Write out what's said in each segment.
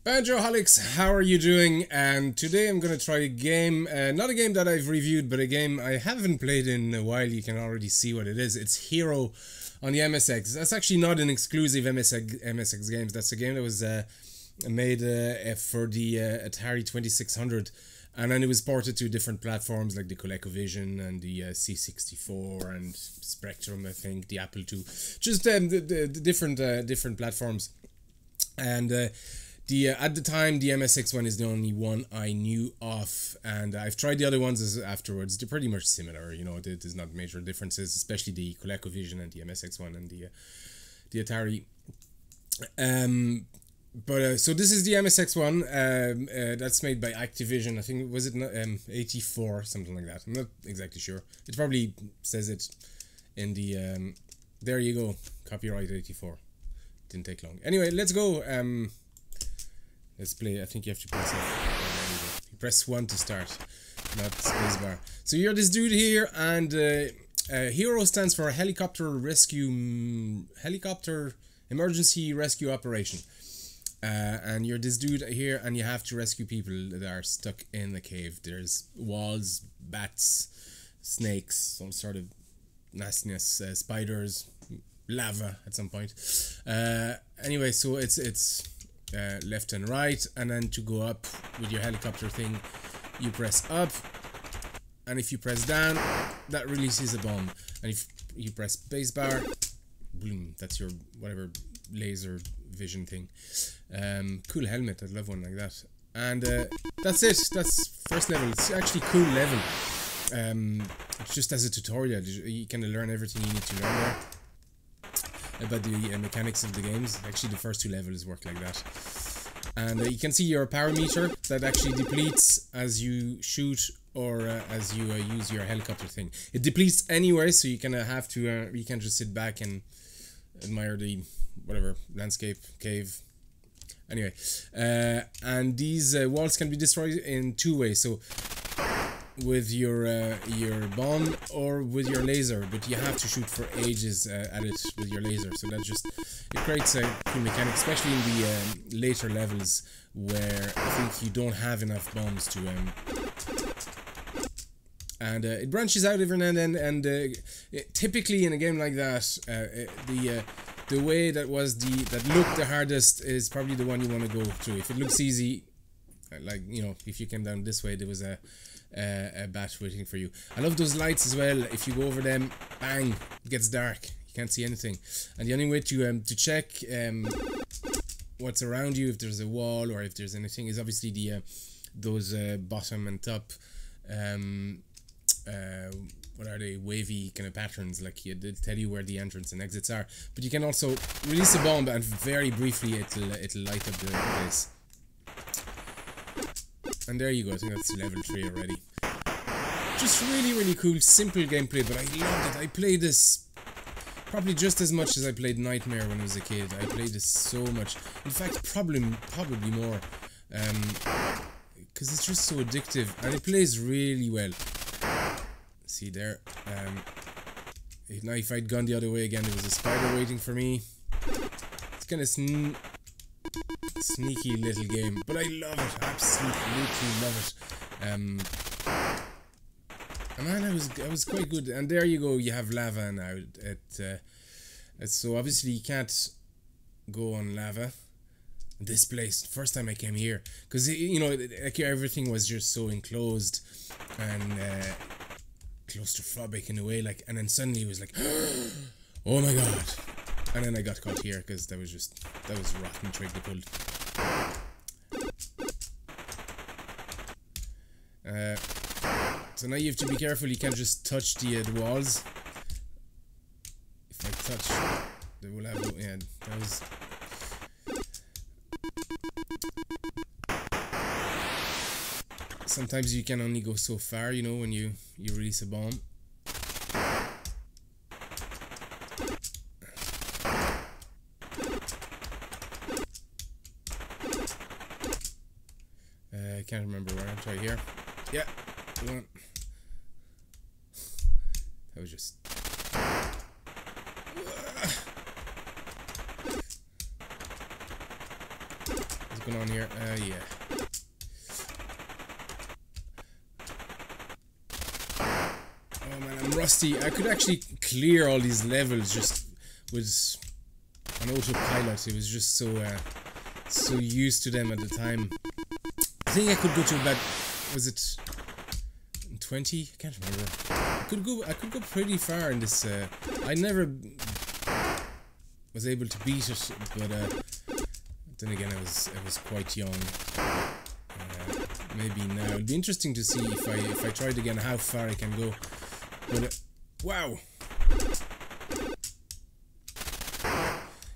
Holics, how are you doing? And today I'm going to try a game, not a game that I've reviewed, but a game I haven't played in a while. You can already see what it is. It's Hero on the MSX. That's actually not an exclusive MSX games. That's a game that was made for the Atari 2600. And then it was ported to different platforms like the ColecoVision and the C64 and Spectrum, I think, the Apple II. Just the different platforms. And at the time, the MSX one is the only one I knew of, and I've tried the other ones afterwards. They're pretty much similar, you know. There's not major differences, especially the ColecoVision and the MSX one and the Atari. So this is the MSX one. That's made by Activision. I think was it 84, something like that. I'm not exactly sure. It probably says it in the. There you go, copyright 84. Didn't take long. Anyway, let's go. Let's play. I think you have to press F. You press 1 to start, not spacebar. So you're this dude here, and Hero stands for Helicopter Emergency Rescue Operation. And you're this dude here, and you have to rescue people that are stuck in the cave. There's walls, bats, snakes, some sort of nastiness, spiders, lava at some point. Anyway, so it's left and right, and then to go up with your helicopter thing, you press up, and if you press down, that releases a bomb, and if you press spacebar, boom, that's your whatever laser vision thing. Cool helmet, I'd love one like that. And that's it. That's first level. It's actually cool level. It's just as a tutorial. You kind of learn everything you need to learn there about the mechanics of the games. Actually, the first 2 levels work like that. And you can see your power meter that actually depletes as you shoot or as you use your helicopter thing. It depletes anyway, so you kind of have to. You can't just sit back and admire the whatever landscape, cave. Anyway, and these walls can be destroyed in 2 ways. So with your bomb or with your laser, but you have to shoot for ages at it with your laser. So that just it creates a cool mechanic, especially in the later levels where I think you don't have enough bombs to. And it branches out every now and then, and typically in a game like that, the way that looked the hardest is probably the one you want to go through. If it looks easy, like, you know, if you came down this way, there was a bat waiting for you. I love those lights as well. If you go over them, bang, it gets dark. You can't see anything. And the only way to check what's around you, if there's a wall or if there's anything, is obviously those bottom and top. What are they? Wavy kind of patterns, like they tell you where the entrance and exits are. But you can also release a bomb, and very briefly it'll light up the place. And there you go. I think that's level 3 already. Just really cool, simple gameplay, but I loved it. I played this probably just as much as I played Nightmare when I was a kid. I played this so much. In fact, probably more, because it's just so addictive, and it plays really well. See there. Now if I'd gone the other way again, there was a spider waiting for me. It's kind of sneaky little game, but I love it. Absolutely love it. Man, I was quite good. And there you go. You have lava now. So obviously you can't go on lava. This place, first time I came here, because you know, like, everything was just so enclosed and claustrophobic in a way, like, and then suddenly it was like, oh my god, and then I got caught here because that was a rotten trick they pulled. So now you have to be careful. You can't just touch the walls. If I touch, they will have that was. Sometimes you can only go so far, you know, when you release a bomb. I can't remember where. I'll try here. Yeah, come on. That was just. Let's going on here? Yeah. Oh man, I'm rusty. I could actually clear all these levels just with an autopilot. It was just so used to them at the time. I think I could go to about, was it 20? I can't remember. I could go pretty far in this. I never was able to beat it, but then again, I was quite young. Maybe now it'd be interesting to see if I tried again how far I can go. But wow.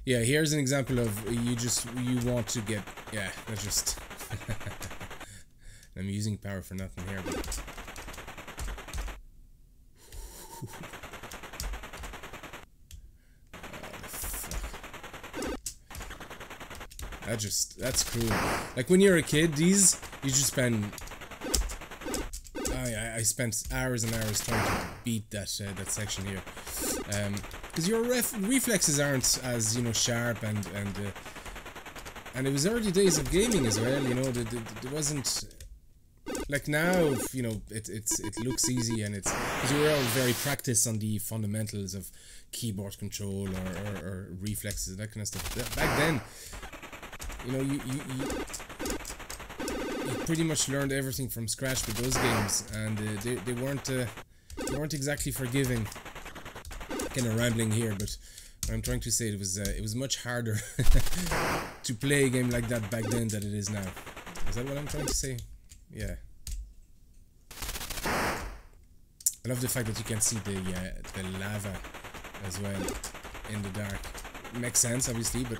Yeah, here's an example of you want to get, yeah, that's just I'm using power for nothing here, but that's cruel. Like when you're a kid, you just spend. Oh yeah, I spent hours and hours trying to beat that section here, because your reflexes aren't as sharp and it was early days of gaming as well. There wasn't like now. It looks easy and because we were all very practiced on the fundamentals of keyboard control or reflexes, that kind of stuff. Back then. You pretty much learned everything from scratch with those games, and they weren't exactly forgiving. Kind of rambling here, but what I'm trying to say, it was much harder to play a game like that back then than it is now. Is that what I'm trying to say? Yeah. I love the fact that you can see the lava as well in the dark. Makes sense, obviously, but.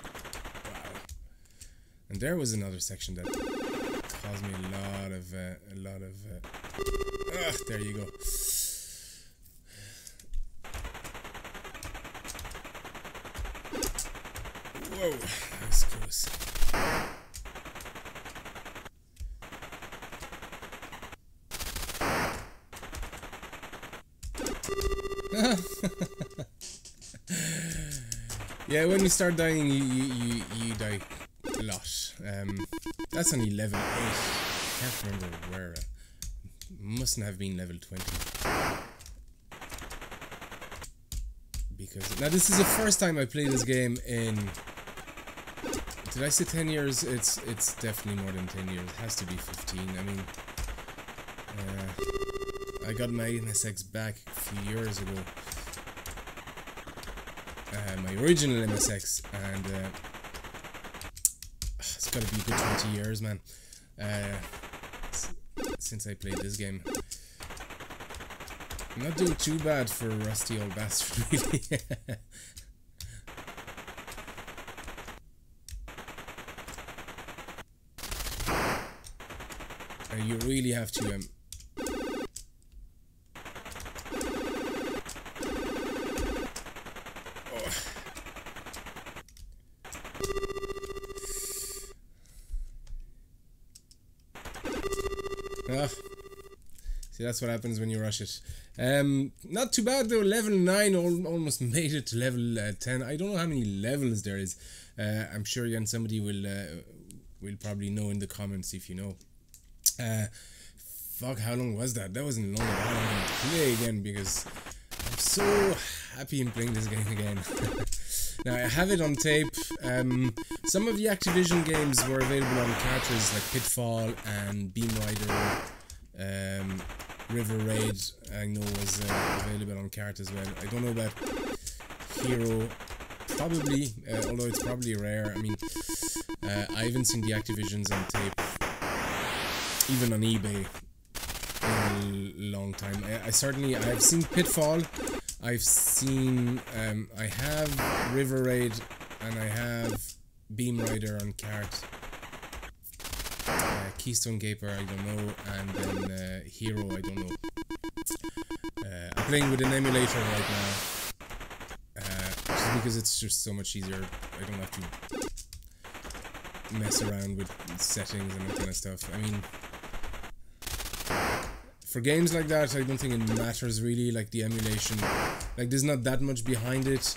And there was another section that caused me a lot of there you go. Whoa, that's close. Yeah, when you start dying, you die a lot. That's only level 8. Can't remember where. Mustn't have been level 20. Because now this is the first time I played this game in. Did I say 10 years? It's definitely more than 10 years. It has to be 15. I mean, I got my MSX back a few years ago. My original MSX, and it's gotta be a good 20 years, man, since I played this game. I'm not doing too bad for a rusty old bastard, really. You really have to see, that's what happens when you rush it. Not too bad though. Level 9 almost made it to level 10. I don't know how many levels there is. I'm sure again somebody will probably know in the comments if you know. Fuck, how long was that? That wasn't long at all. I'm gonna play again because I'm so happy in playing this game again. Now I have it on tape. Some of the Activision games were available on cartridges like Pitfall and Beam Rider. River Raid I know was available on cart as well. I don't know about Hero, probably, although it's probably rare. I mean, I haven't seen the Activisions on tape, even on eBay, in a long time. I've seen Pitfall, I've seen, I have River Raid, and I have Beam Rider on cart. Keystone Gaper, I don't know, and then Hero, I don't know. I'm playing with an emulator right now, just because it's just so much easier. I don't have to mess around with settings and that kind of stuff. I mean, for games like that, I don't think it matters really, like the emulation. Like, there's not that much behind it.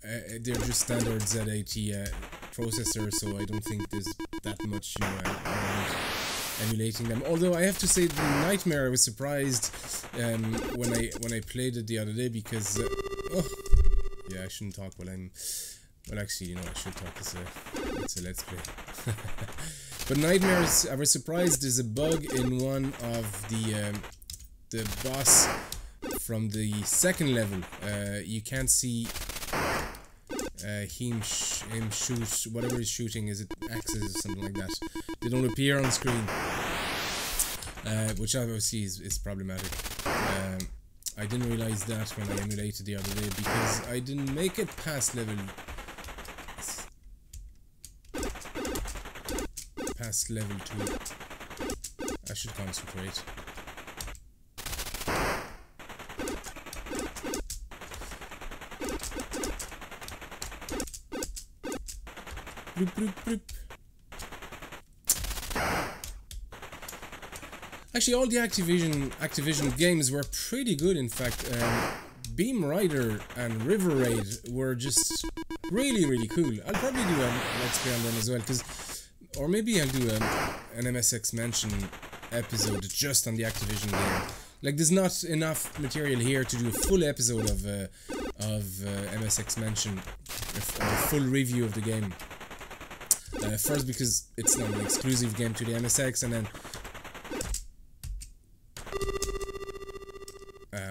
They're just standard Z80 processor, so I don't think there's that much, you know, around emulating them. Although I have to say, the Nightmare, I was surprised when I played it the other day, because oh, yeah, I shouldn't talk while I'm. Well, actually, you know, I should talk. It's a let's play. But Nightmares, I was surprised. There's a bug in one of the boss from the second level. You can't see him shoot whatever he's shooting. Is it axes or something like that? They don't appear on screen, which obviously is problematic. I didn't realize that when I emulated the other day, because I didn't make it past level 2. I should concentrate. Bloop, bloop, bloop. Actually, all the Activision games were pretty good. In fact, Beam Rider and River Raid were just really cool. I'll probably do a let's play on them as well, or maybe I'll do an MSX Mansion episode just on the Activision game. Like, there's not enough material here to do a full episode of MSX Mansion, a full review of the game. First, because it's not an exclusive game to the MSX, and then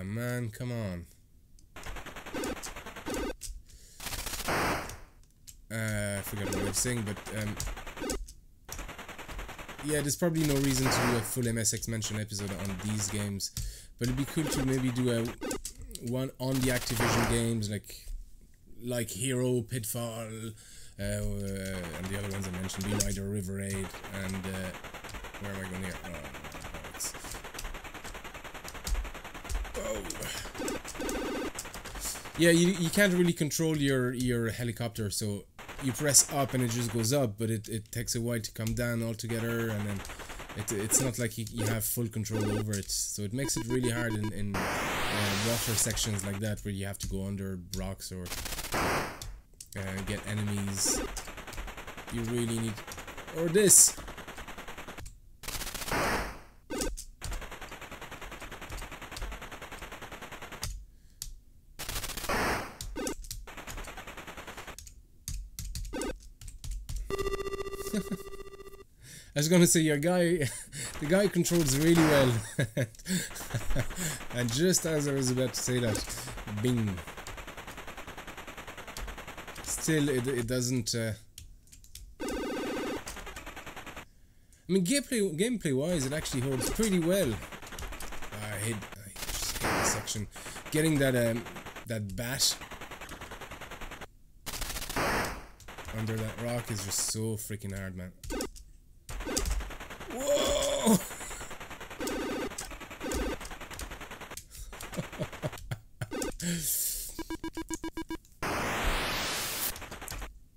man, come on. I forgot what I was saying, but yeah, there's probably no reason to do a full MSX Mansion episode on these games, but it'd be cool to maybe do a one on the Activision games, like Hero, Pitfall, and the other ones I mentioned, Beam Rider, River Raid, and where am I going here? Oh. Yeah, you can't really control your helicopter, so you press up and it just goes up, but it takes a while to come down altogether, and then it's not like you have full control over it, so it makes it really hard in water sections like that, where you have to go under rocks or get enemies. You really need, or this. I was gonna say, the guy controls really well. And just as I was about to say that, bing. Still, it doesn't. I mean, gameplay wise, it actually holds pretty well. I just hate this section. Getting that bat under that rock is just so freaking hard, man. Whoa!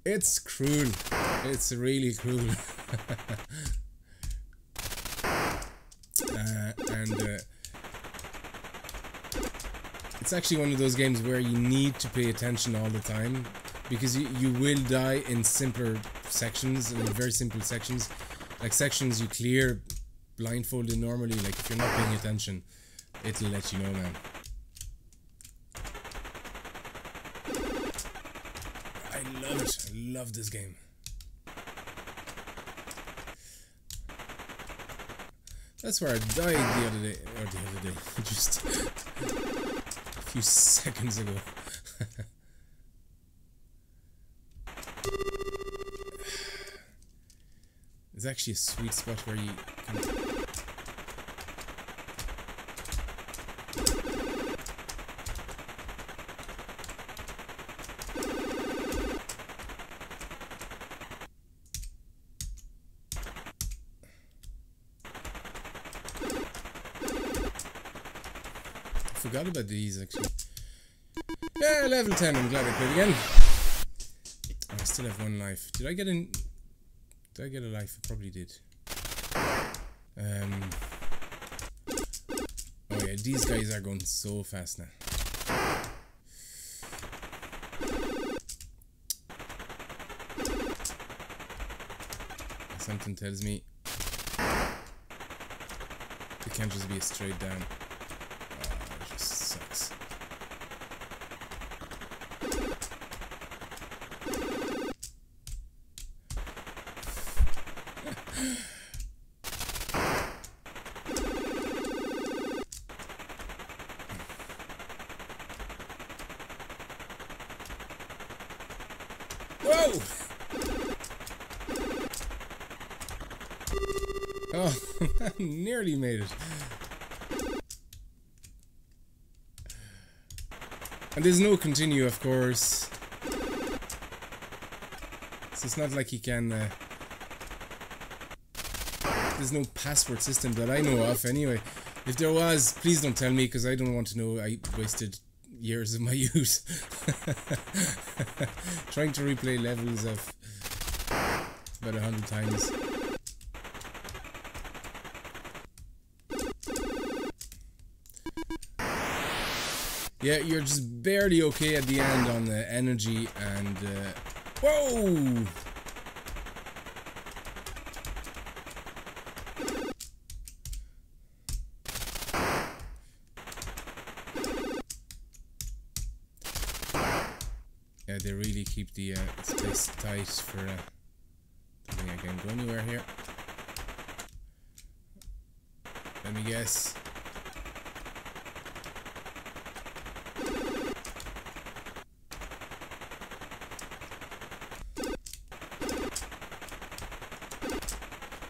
It's cruel. It's really cruel. And it's actually one of those games where you need to pay attention all the time, because you will die in simpler sections, in very simple sections. Like sections you clear blindfolded normally, like if you're not paying attention, it'll let you know, man. I love it. I love this game. That's where I died the other day, just a few seconds ago. There's actually a sweet spot where you can... I forgot about these, actually. Yeah, level 10, I'm glad I played again. I still have one life. Did I get a life? I probably did. Oh yeah, these guys are going so fast now. Something tells me it can't just be a straight down. Oh, it just sucks. Whoa! Oh, nearly made it. And there's no continue, of course. So it's not like you can... there's no password system that I know of, anyway. If there was, please don't tell me, because I don't want to know I wasted years of my youth trying to replay levels of about 100 times. Yeah, you're just barely okay at the end on the energy and whoa! Yeah, they really keep the space tight for I don't think I can go anywhere here. Let me guess.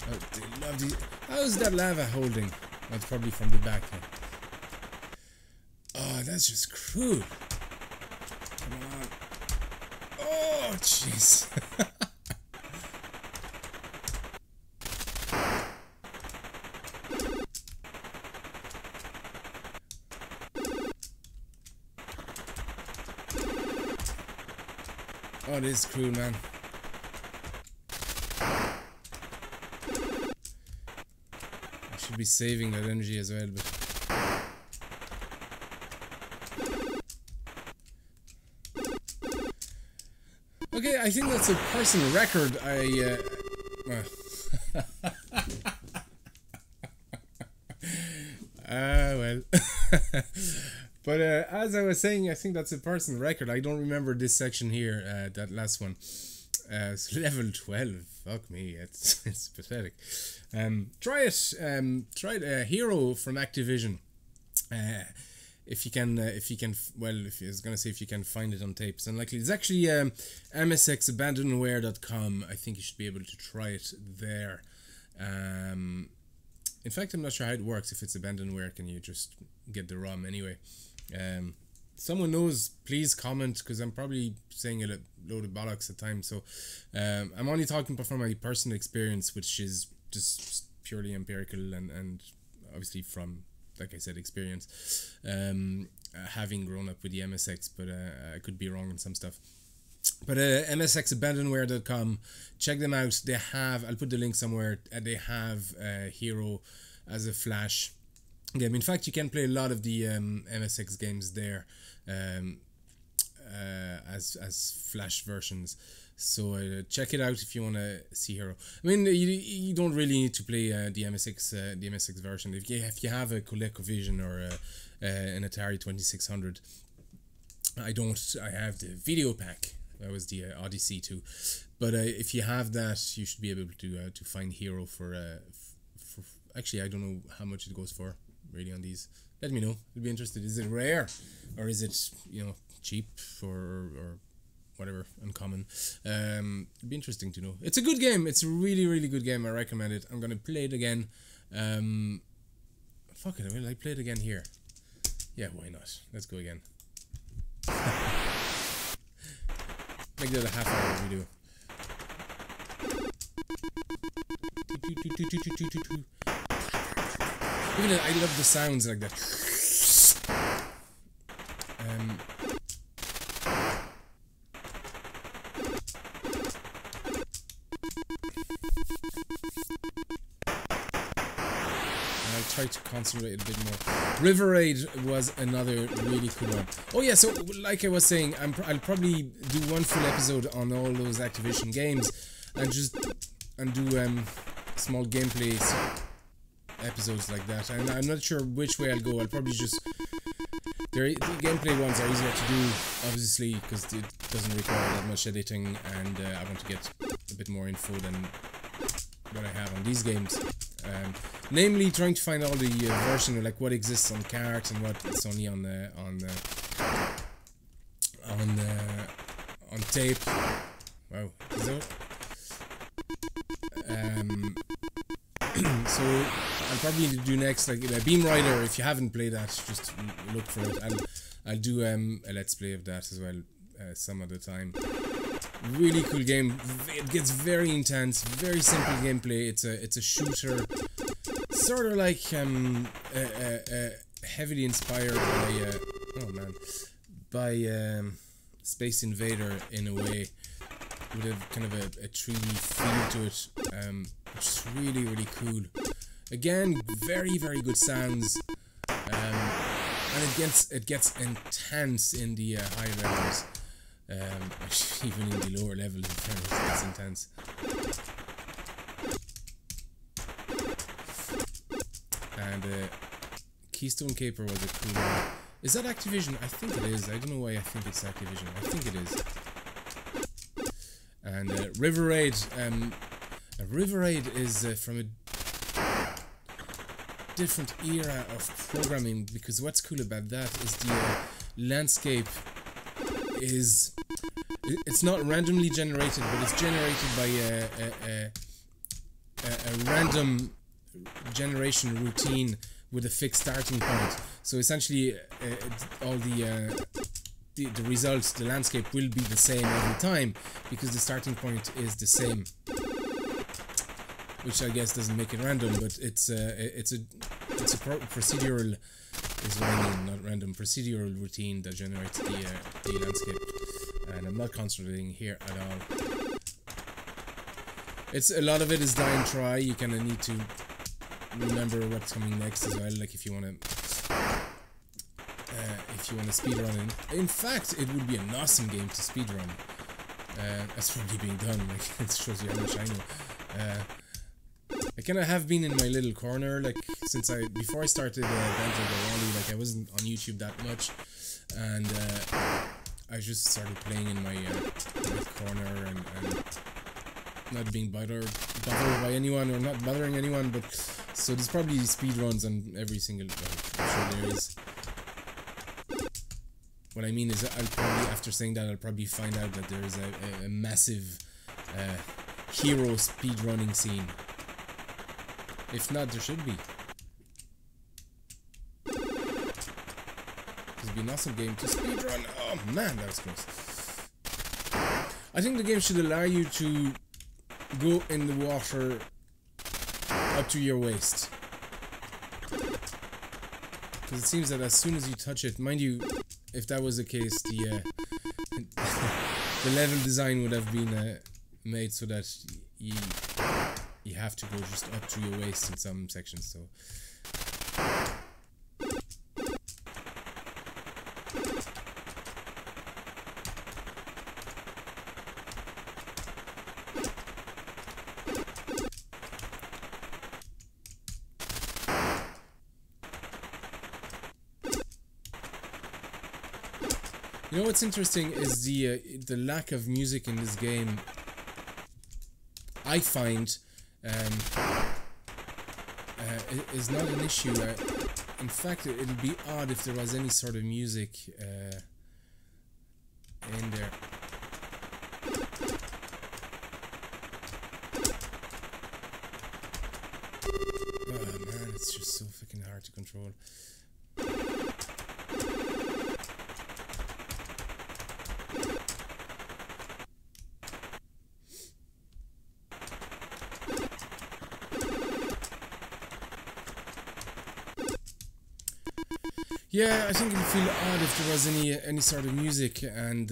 Oh, they love these. How's that lava holding? That's probably from the back here. Oh, that's just cruel. Come on. Oh, jeez. Oh, this is cruel, man. I should be saving that energy as well, but... Okay, I think that's a personal record. Well. But as I was saying, I think that's a personal record. I don't remember this section here, that last one. So level 12. Fuck me, it's pathetic. Try it. Try it. Hero from Activision. If you can, well, if I was gonna say if you can find it on tape, it's unlikely. It's actually MSXabandonware.com. I think you should be able to try it there. In fact, I'm not sure how it works. If it's abandonware, can you just get the ROM anyway? Someone knows, please comment, because I'm probably saying a load of bollocks at times. So I'm only talking from my personal experience, which is just purely empirical and obviously from, like I said, experience, having grown up with the MSX, but I could be wrong on some stuff. But MSXabandonware.com, check them out. They have, I'll put the link somewhere, they have Hero as a flash game. In fact, you can play a lot of the MSX games there as flash versions. So check it out if you want to see Hero. I mean, you don't really need to play the MSX version. If you have a ColecoVision or an Atari 2600, I have the video pack. That was the Odyssey too. But if you have that, you should be able to find Hero for actually, I don't know how much it goes for really on these. Let me know. I'd be interested. Is it rare, or is it, you know, cheap or whatever, uncommon? It'd be interesting to know. It's a good game. It's a really, really good game. I recommend it. I'm gonna play it again. Fuck it, will I play it again here? Yeah, why not? Let's go again. Make that a half-hour video. Even I love the sounds like that. I'll try to concentrate a bit more. River Raid was another really cool one. Oh yeah, so like I was saying, I'll probably do one full episode on all those Activision games and just and do small gameplay episodes like that. And I'm not sure which way I'll go. I'll probably just the gameplay ones are easier to do, obviously, because it doesn't require that much editing, and I want to get a bit more info than what I have on these games. Namely, trying to find all the version of like what exists on carts and what is only on tape. Wow, is that? So I'll probably do next like Beam Rider. If you haven't played that, just look for it. I'll do a let's play of that as well some other time. Really cool game. It gets very intense. Very simple gameplay. It's a shooter, sort of like heavily inspired by Space Invader in a way, with a kind of a 3D feel to it, which is really, really cool. Again, very, very good sounds, and it gets intense in the high levels. Even in the lower levels, it's intense. And Keystone Caper was a cool one. Is that Activision? I think it is. I don't know why I think it's Activision. I think it is. And River Raid. River Raid is from a different era of programming, because what's cool about that is the landscape is, it's not randomly generated, but it's generated by a random generation routine with a fixed starting point. So essentially all the results, the landscape will be the same every time, because the starting point is the same, which I guess doesn't make it random, but it's a procedural, is what I mean, not random, procedural routine that generates the landscape. And I'm not concentrating here at all. It's a lot of it is die and try. You kind of need to remember what's coming next as well. Like if you want to speedrun it. In fact, it would be an awesome game to speedrun. That's probably being done. Like, it shows you how much I know. I kind of have been in my little corner, like before I started Banjo Rally, like I wasn't on YouTube that much, and I just started playing in my corner and not being bothered by anyone, or not bothering anyone. But so there's probably speedruns on every single. I'm sure there is. What I mean is, I'll probably, after saying that, I'll probably find out that there is a massive hero speedrunning scene. If not, there should be. It'd be an awesome game to speedrun. Oh man, that was close. I think the game should allow you to go in the water up to your waist. Because it seems that as soon as you touch it, mind you, if that was the case, the level design would have been made so that you have to go just up to your waist in some sections. So you know what's interesting is the lack of music in this game. I find is not an issue. In fact, it'd be odd if there was any sort of music in there. Oh man, it's just so fucking hard to control. Yeah, I think it would feel odd if there was any sort of music, and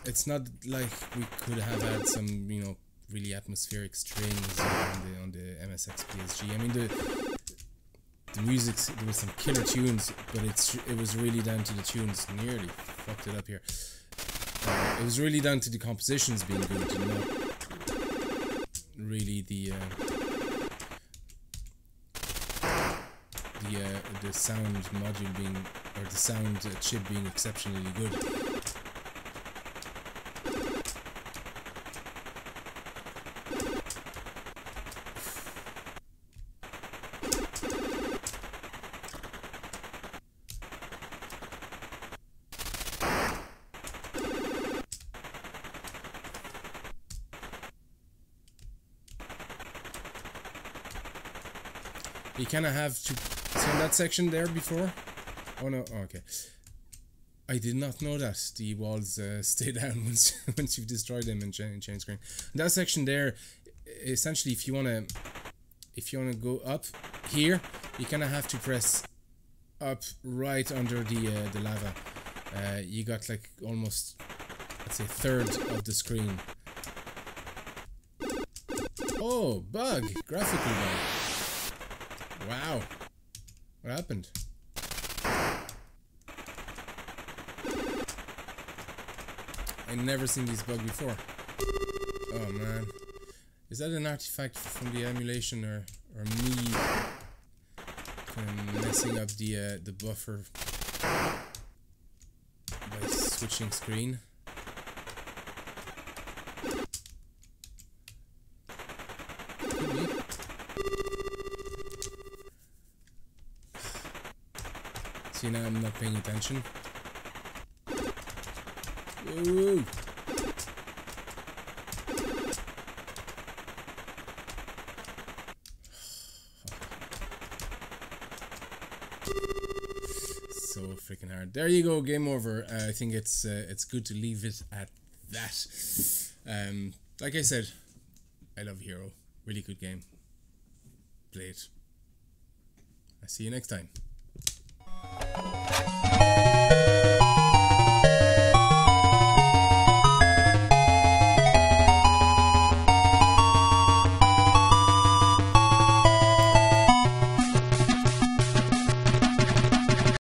it's not like we could have had some, you know, really atmospheric strings on the MSX PSG. I mean, the music, there was some killer tunes, but it was really down to the tunes. Nearly fucked it up here. It was really down to the compositions being good, you know. really the sound module being, or the sound chip being exceptionally good. You kind of have to. So in that section there before. Oh no! Oh, okay. I did not know that the walls stay down once you've destroyed them and change screen. In that section there, essentially, if you wanna go up here, you kind of have to press up right under the lava. You got like almost, let's say, a third of the screen. Oh, bug! Graphical bug. Wow. What happened? I've never seen this bug before. Oh man. Is that an artifact from the emulation or me kind of messing up the buffer by switching screen? Could be. See, now I'm not paying attention. Whoa. So freaking hard. There you go, game over. I think it's good to leave it at that. Like I said, I love Hero. Really good game. Play it. I'll see you next time.